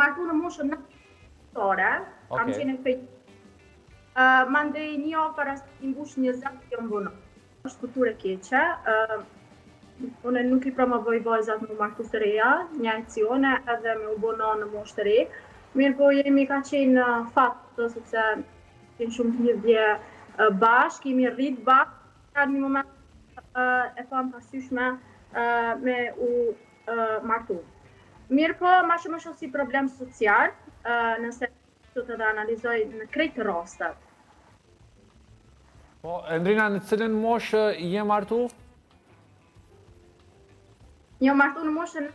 martu në moshën 9 kam qenë në fejt. Mandej një javë para se i mbush 20 jam vonë. Është kulturë e keqe. Unë nuk i promovoj vajzat më martu të reja, një akcione edhe me u bona në moshë të re. Mirë po jemi ka qenë fatë, sepse qenë shumë lidhje bashkë, kemi rritë bashkë, në një moment e kam pasyshme me u martu. Mirë po, ma shumë është si problem social, nëse të të analizoj në krejtë rastet. Po, Endrina, në cilën moshë je martu? Një martu në moshën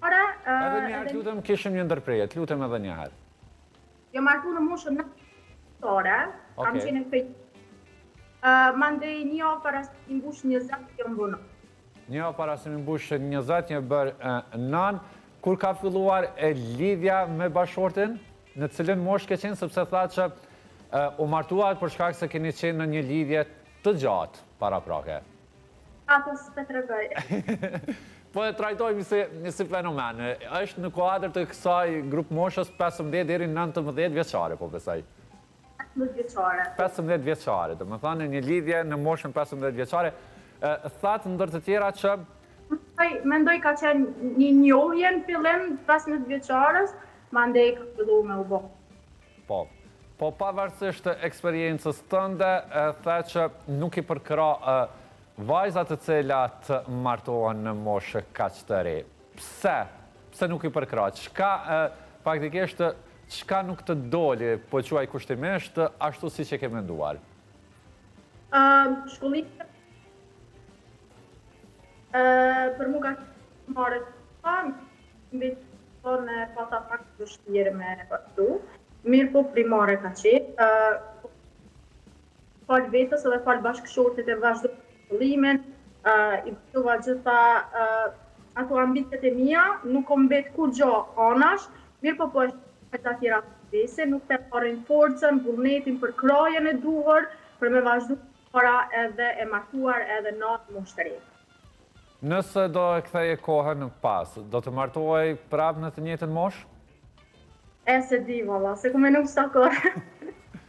ore... Edhe njëherë, lutëm, kishëm një ndërprejet, lutëm edhe njëherë. Jo martu në moshën 9 ore, kam qenë në fejt. Mandej një javë para se i mbush 20 jam vonë. Një javë para se i mbush 20 një bërë nën, kur ka filluar lidhja me bashortin, në cilën moshë ke qenë, sepse tha që u martuat për shkak se keni qenë në një lidhje të gjatë para prake. Atës të tregoj. Po e trajtojmë si fenomen. Është në kuadër të kësaj grupë moshës 15 deri 19 vjeçare, po besoj. 15 vjeçare. 15 vjeçare, do më thënë një lidhje në moshën 15 vjeçare. Thatë ndër të tjera që... Mendoj ka qenë një njohje në fillim 15 vjeçarës, mandej ka fillu me u bo. Po pavarësisht eksperiencës tënde, the që nuk i përkra vajzat të cilat martohen në moshë kaq të re. Pse? Pse nuk i përkra? Çka faktikisht çka nuk të doli, po quaj kushtimisht, ashtu si që ke menduar? Shkollit për mu ka marrë të mbi në pata pak të vështirë me përtu. Mirë po primare ka qenë. Falë vetës edhe falë bashkëshortit e vazhdo shkollimin, i bëtuva gjitha ato ambitet e mija, nuk kom bet kur gjo anash, mirë po është të tjera të vese, nuk të parin forcën, vullnetin për krajen e duhur, për me vazhdu para edhe e martuar edhe natë moshtëri. Nëse do e ktheje kohën pas, do të martohej prapë në të njëjtën moshë? E se di, valla, se ku me nuk s'ta kohë.